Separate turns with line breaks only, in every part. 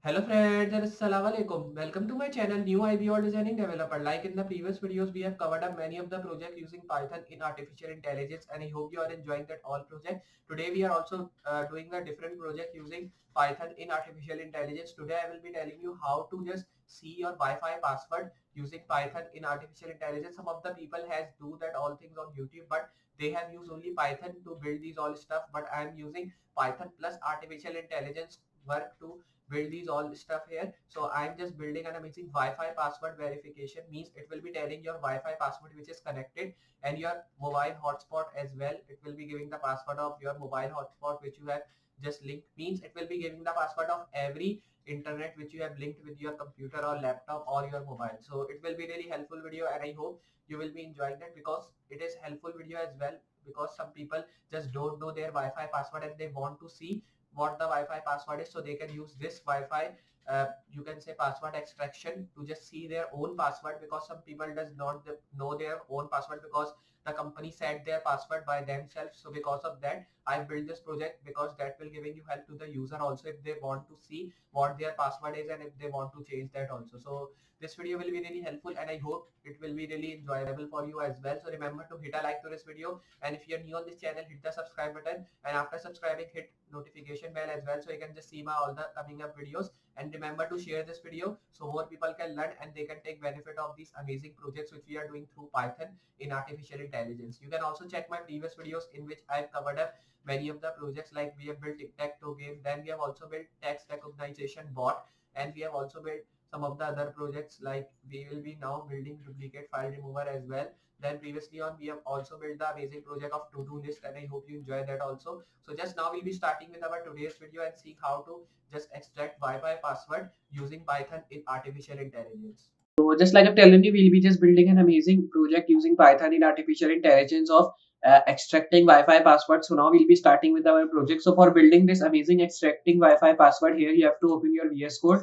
Hello friends and Assalamualaikum. Welcome to my channel New IBR Designing Developer. Like in the previous videos, we have covered up many of the projects using Python in artificial intelligence, and I hope you are enjoying that all project. Today we are also doing a different project using Python in artificial intelligence. Today I will be telling you how to just see your Wi-Fi password using Python in artificial intelligence. Some of the people has do that all things on YouTube, but they have used only Python to build these all stuff. But I am using Python plus artificial intelligence work to build these all stuff here. So I'm just building an amazing Wi-Fi password verification. Means it will be telling your Wi-Fi password which is connected and your mobile hotspot as well. It will be giving the password of your mobile hotspot which you have just linked. Means it will be giving the password of every internet which you have linked with your computer or laptop or your mobile. So it will be really helpful video, and I hope you will be enjoying that because it is helpful video as well, because some people just don't know their Wi-Fi password and they want to see what the Wi-Fi password is, so they can use this Wi-Fi you can say password extraction to just see their own password, because some people does not know their own password because the company set their password by themselves. So because of that I built this project, because that will giving you help to the user also if they want to see what their password is and if they want to change that also. So this video will be really helpful and I hope it will be really enjoyable for you as well. So remember to hit a like to this video, and if you're new on this channel, hit the subscribe button, and after subscribing hit notification bell as well, so you can just see my all the coming up videos. And remember to share this video so more people can learn and they can take benefit of these amazing projects which we are doing through Python in artificial intelligence. You can also check my previous videos in which I've covered up many of the projects, like we have built tic-tac-toe game, then we have also built text recognition bot, and we have also built some of the other projects, like we will be now building duplicate file remover as well. Then previously on we have also built the amazing project of to-do list, and I hope you enjoy that also. So just now we'll be starting with our today's video and see how to just extract Wi-Fi password using Python in artificial intelligence. So just like I'm telling you, we'll be just building an amazing project using Python in artificial intelligence of extracting Wi-Fi password. So now we'll be starting with our project. So for building this amazing extracting Wi-Fi password, here you have to open your VS Code,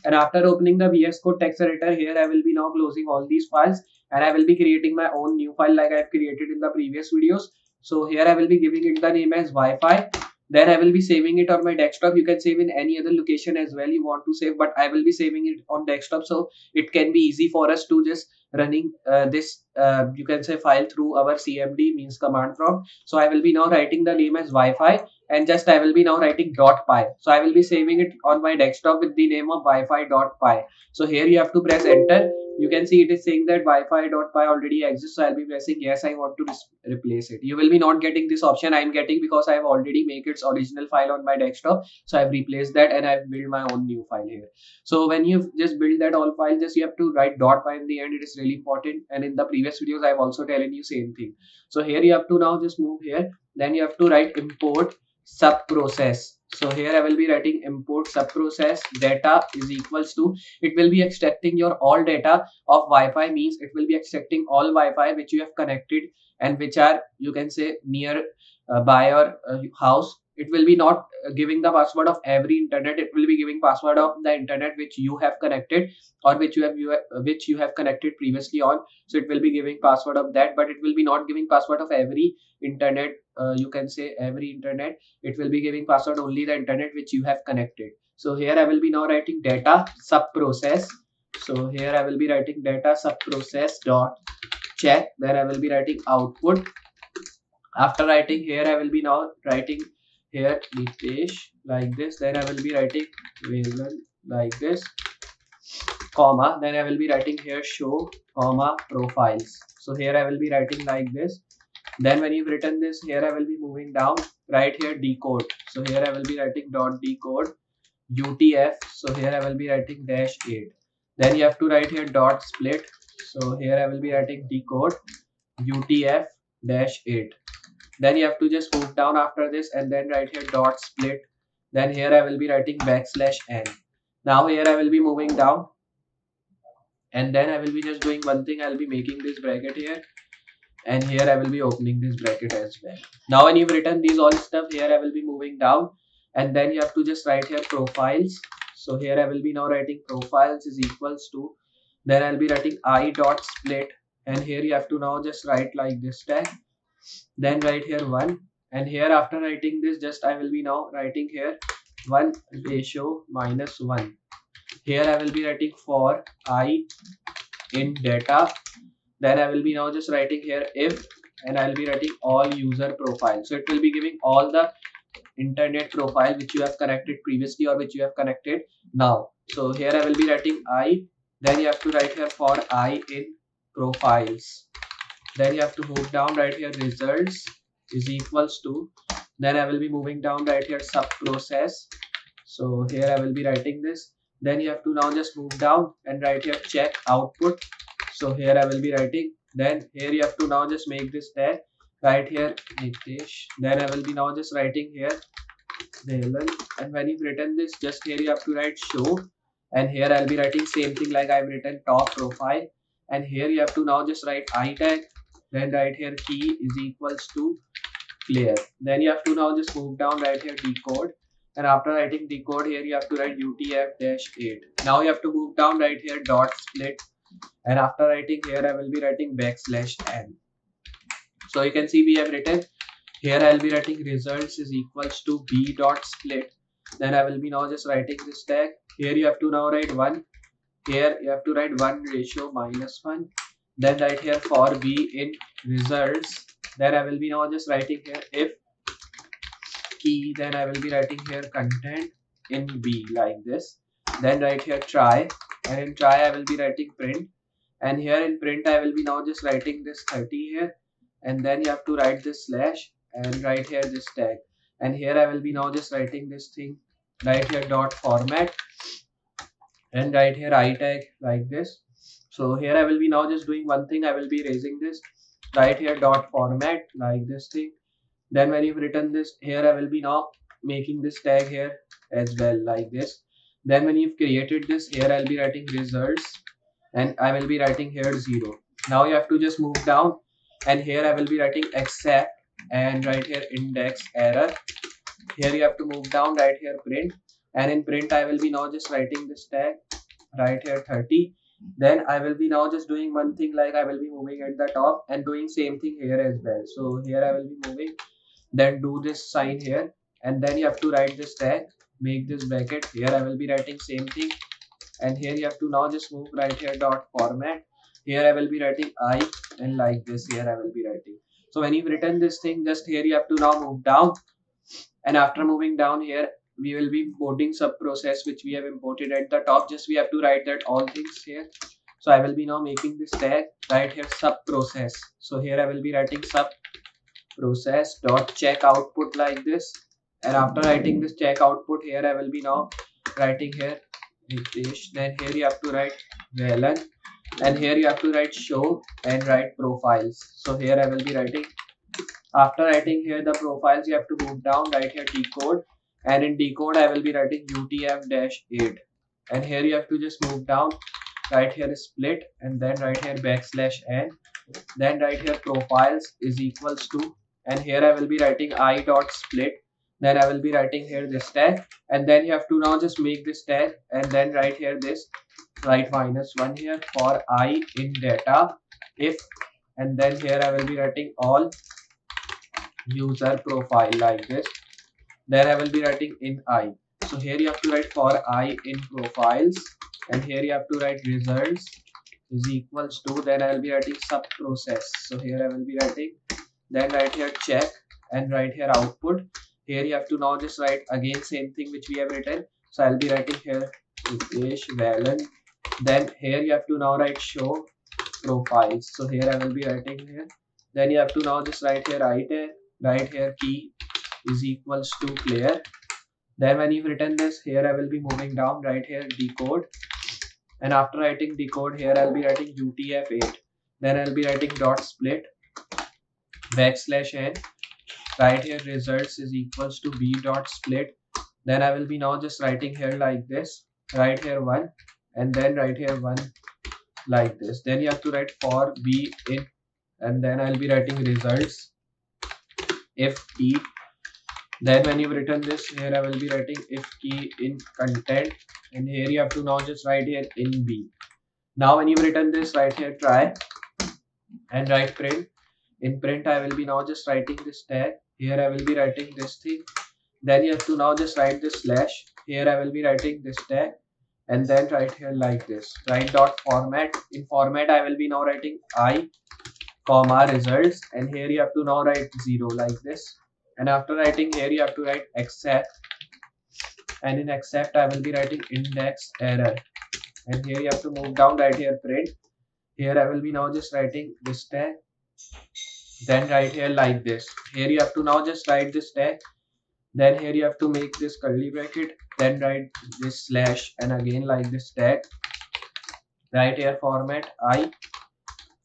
and after opening the VS Code text editor, here I will be now closing all these files, and I will be creating my own new file like I've created in the previous videos. So here I will be giving it the name as Wi-Fi. Then I will be saving it on my desktop. You can save in any other location as well you want to save, but I will be saving it on desktop so it can be easy for us to just running this you can say file through our cmd, means command prompt. So I will be now writing the name as Wi-Fi, and just I will be now writing .py. So I will be saving it on my desktop with the name of Wi-Fi.py. So here you have to press enter. You can see it is saying that Wi-Fi.py already exists. So I'll be pressing yes, I want to replace it. You will be not getting this option I'm getting because I have already made its original file on my desktop. So I've replaced that and I've built my own new file here. So when you just build that all file, just you have to write .py in the end. It is really important. And in the previous videos, I've also telling you same thing. So here you have to now just move here. Then you have to write import sub process. So here I will be writing import sub process data is equals to, it will be extracting your all data of Wi-Fi, means it will be extracting all Wi-Fi which you have connected and which are you can say near by your house. It will be not giving the password of every internet. It will be giving password of the internet which you have connected or which you have connected previously on. So it will be giving password of that, but it will be not giving password of every internet. You can say every internet. It will be giving password only the internet which you have connected. So here I will be now writing data sub process. So here I will be writing data sub process dot check. Then I will be writing output. After writing here, I will be now writing here Nitesh like this. Then I will be writing Vegan like this, comma. Then I will be writing here show, comma, profiles. So here I will be writing like this. Then when you've written this, here I will be moving down, right here decode. So here I will be writing dot decode UTF. So here I will be writing -8. Then you have to write here dot split. So here I will be writing decode UTF-8. Then you have to just move down after this and then write here dot split. Then here I will be writing \n. Now here I will be moving down and then I will be just doing one thing. I'll be making this bracket here, and here I will be opening this bracket as well. Now when you've written these all stuff, here I will be moving down and then you have to just write here profiles. So here I will be now writing profiles is equals to, then I'll be writing I dot split, and here you have to now just write like this tag. Then write here 1, and here after writing this, just I will be now writing here 1 ratio -1. Here I will be writing for I in data. Then I will be now just writing here if, and I will be writing all user profile. So it will be giving all the internet profile which you have connected previously or which you have connected now. So here I will be writing I. Then you have to write here for I in profiles. Then you have to move down right here results is equals to. Then I will be moving down right here sub process. So here I will be writing this. Then you have to now just move down and write here check output. So here I will be writing. Then here you have to now just make this tag right here Nitish. Then I will be now just writing here Velan. And when you've written this, just here you have to write show. And here I'll be writing same thing like I've written top profile. And here you have to now just write I tag. Then write here key is equals to clear. Then you have to now just move down right here decode. And after writing decode here you have to write UTF-8. Now you have to move down right here dot split. And after writing here I will be writing \n. So you can see we have written here I will be writing results is equals to b dot split. Then I will be now just writing this tag. Here you have to now write 1. Here you have to write 1 ratio minus 1. Then write here for b in results. Then I will be now just writing here if key. Then I will be writing here content in b like this. Then write here try. And in try I will be writing print. And here in print I will be now just writing this 30 here. And then you have to write this slash and write here this tag. And here I will be now just writing this thing right here dot format and write here I tag like this. So here I will be now just doing one thing. I will be raising this right here dot format like this thing. Then when you've written this here I will be now making this tag here as well like this. Then when you've created this here I'll be writing results and I will be writing here 0. Now you have to just move down and here I will be writing except and right here index error. Here you have to move down right here print, and in print I will be now just writing this tag right here 30. Then I will be now just doing one thing like I will be moving at the top and doing same thing here as well. So here I will be moving, then do this sign here, and then you have to write this tag, make this bracket. Here I will be writing same thing, and here you have to now just move right here dot format. Here I will be writing I, and like this here I will be writing. So when you've written this thing, just here you have to now move down, and after moving down here we will be importing sub process which we have imported at the top. Just we have to write that all things here. So I will be now making this tag right here sub process. So here I will be writing sub process dot check output like this, and after writing this check output here I will be now writing here Nitish. Then here you have to write Velan, and here you have to write show and write profiles. So here I will be writing, after writing here the profiles you have to move down right here decode, and in decode I will be writing UTF-8, and here you have to just move down right here split and then right here \n. Then right here profiles is equals to, and here I will be writing I dot split. Then I will be writing here this tag, and then you have to now just make this tag and then write here this write -1 here for I in data if, and then here I will be writing all user profile like this. Then I will be writing in I. So here you have to write for I in profiles, and here you have to write results is equals to, then I will be writing sub process. So here I will be writing, then write here check and write here output. Here you have to now just write again same thing which we have written. So I'll be writing here Ritesh Velan. Then here you have to now write show profiles. So here I will be writing here. Then you have to now just write here right here key is equals to clear. Then when you've written this here I will be moving down right here decode, and after writing decode here I'll be writing UTF-8. Then I'll be writing dot split \n. Right here results is equals to b dot split. Then I will be now just writing here like this, right here 1, and then right here 1 like this. Then you have to write for b in, and then I'll be writing results if key. Then when you've written this here I will be writing if key in content, and here you have to now just write here in b. Now when you've written this right here try and write print. In print I will be now just writing this tag. Here I will be writing this thing. Then you have to now just write this slash. Here I will be writing this tag, and then right here like this, right dot format. In format I will be now writing I comma results, and here you have to now write 0 like this, and after writing here you have to write accept, and in accept I will be writing index error, and here you have to move down, right here print. Here I will be now just writing this tag, then right here like this. Here you have to now just write this tag, then here you have to make this curly bracket, then write this slash, and again like this tag, right here format I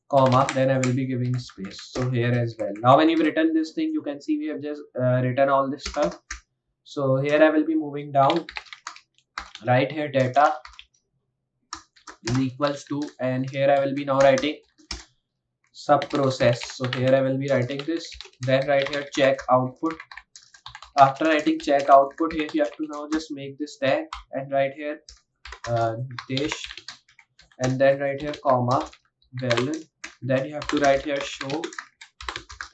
comma, then I will be giving space, so here as well. Now when you've written this thing, you can see we have just written all this stuff. So here I will be moving down, right here data is equals to, and here I will be now writing sub process, so here I will be writing this, then right here check output. After writing check output, here you have to now just make this tag, and right here dash, and then right here comma value, then you have to write here show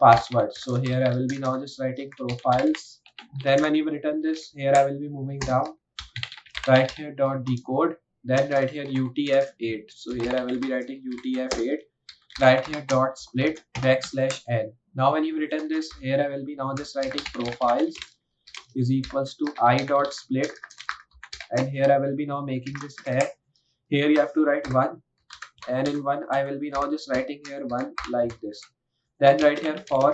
password. So here I will be now just writing profiles, then when you've written this, here I will be moving down, right here dot decode, then right here utf8, so here I will be writing utf8, right here dot split backslash n. Now when you've written this, here I will be now just writing profiles is equals to I dot split, and here I will be now making this tag. Here you have to write 1, and in 1 I will be now just writing here 1 like this, then right here for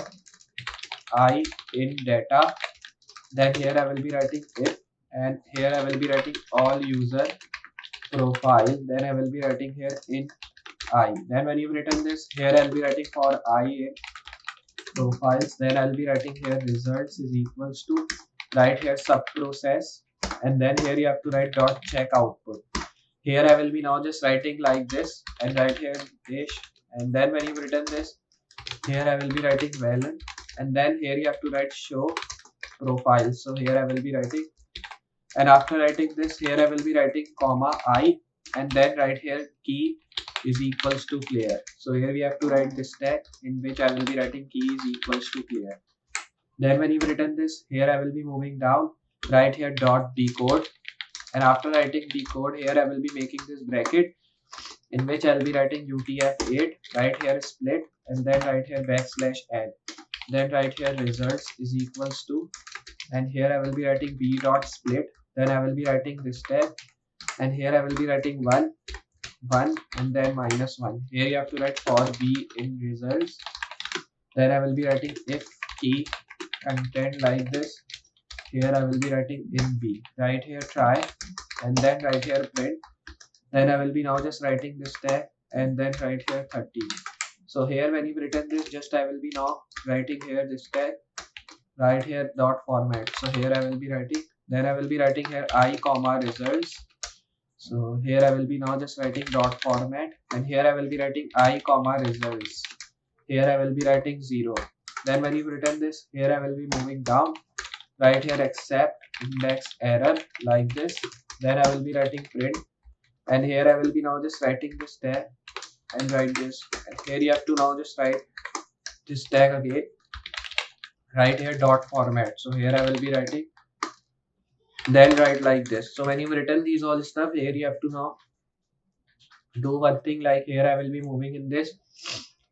I in data, then here I will be writing if, and here I will be writing all user profile, then I will be writing here in I. Then when you've written this, here I'll be writing for I in profiles, then I'll be writing here results is equals to, right here sub process, and then here you have to write dot check output. Here I will be now just writing like this, and right here dash, and then when you've written this, here I will be writing value, and then here you have to write show profile. So here I will be writing, and after writing this, here I will be writing comma I, and then right here key is equals to clear. So here we have to write this tag in which I will be writing key is equals to clear. Then when you've written this, here I will be moving down, right here dot decode, and after writing decode, here I will be making this bracket in which I will be writing utf8, right here split, and then right here backslash n, then right here results is equals to, and here I will be writing b dot split, then I will be writing this tag, and here I will be writing 1, and then -1. Here you have to write for b in results, then I will be writing if key content like this, here I will be writing in b, right here try, and then right here print, then I will be now just writing this tag, and then right here 30. So here when you've written this, just I will be now writing here this tag, right here dot format. So here I will be writing, then I will be writing here I comma results. So here I will be now just writing dot format, and here I will be writing I comma results. Here I will be writing 0. Then when you've written this, here I will be moving down, right here accept index error like this, then I will be writing print, and here I will be now just writing this tag and write this, and here you have to now just write this tag again, right here dot format. So here I will be writing, then write like this. So when you've written these all stuff, here you have to now do one thing, like here I will be moving in this,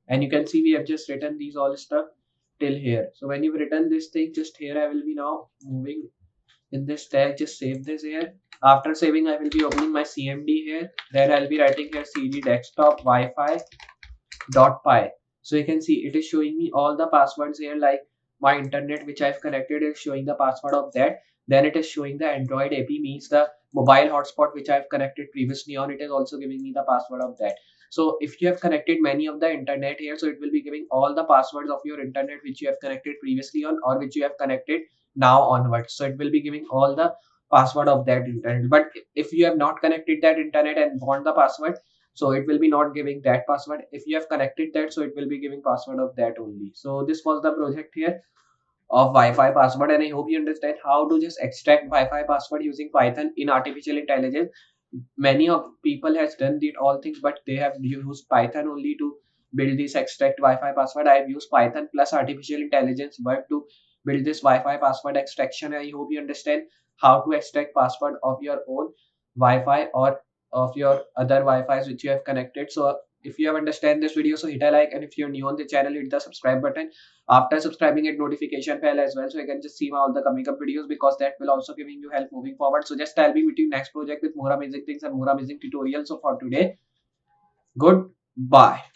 and you can see we have just written these all stuff till here. So when you've written this thing, just here I will be now moving in this tag, just save this here. After saving, I will be opening my CMD here, then I'll be writing here cd desktop Wi-Fi dot py. So you can see it is showing me all the passwords here, like my internet which I've connected is showing the password of that, then it is showing the Android AP, means the mobile hotspot which I've connected previously on, it is also giving me the password of that. So if you have connected many of the internet here, so it will be giving all the passwords of your internet which you have connected previously on, or which you have connected now onwards. So it will be giving all the password of that internet. But if you have not connected that internet and want the password, so it will be not giving that password. If you have connected that, so it will be giving password of that only. So this was the project here of Wi-Fi password, and I hope you understand how to just extract Wi-Fi password using Python in artificial intelligence. Many of people has done the all things, but they have used Python only to build this extract Wi-Fi password. I have used Python plus artificial intelligence work to build this Wi-Fi password extraction. I hope you understand how to extract password of your own. Wi-Fi or of your other Wi-Fi's which you have connected. So if you have understand this video, so hit a like, and if you're new on the channel, hit the subscribe button. After subscribing, hit notification bell as well, so you can just see my all the coming up videos, because that will also giving you help moving forward. So just I'll be meeting next project with more amazing things and more amazing tutorials. So for today, goodbye.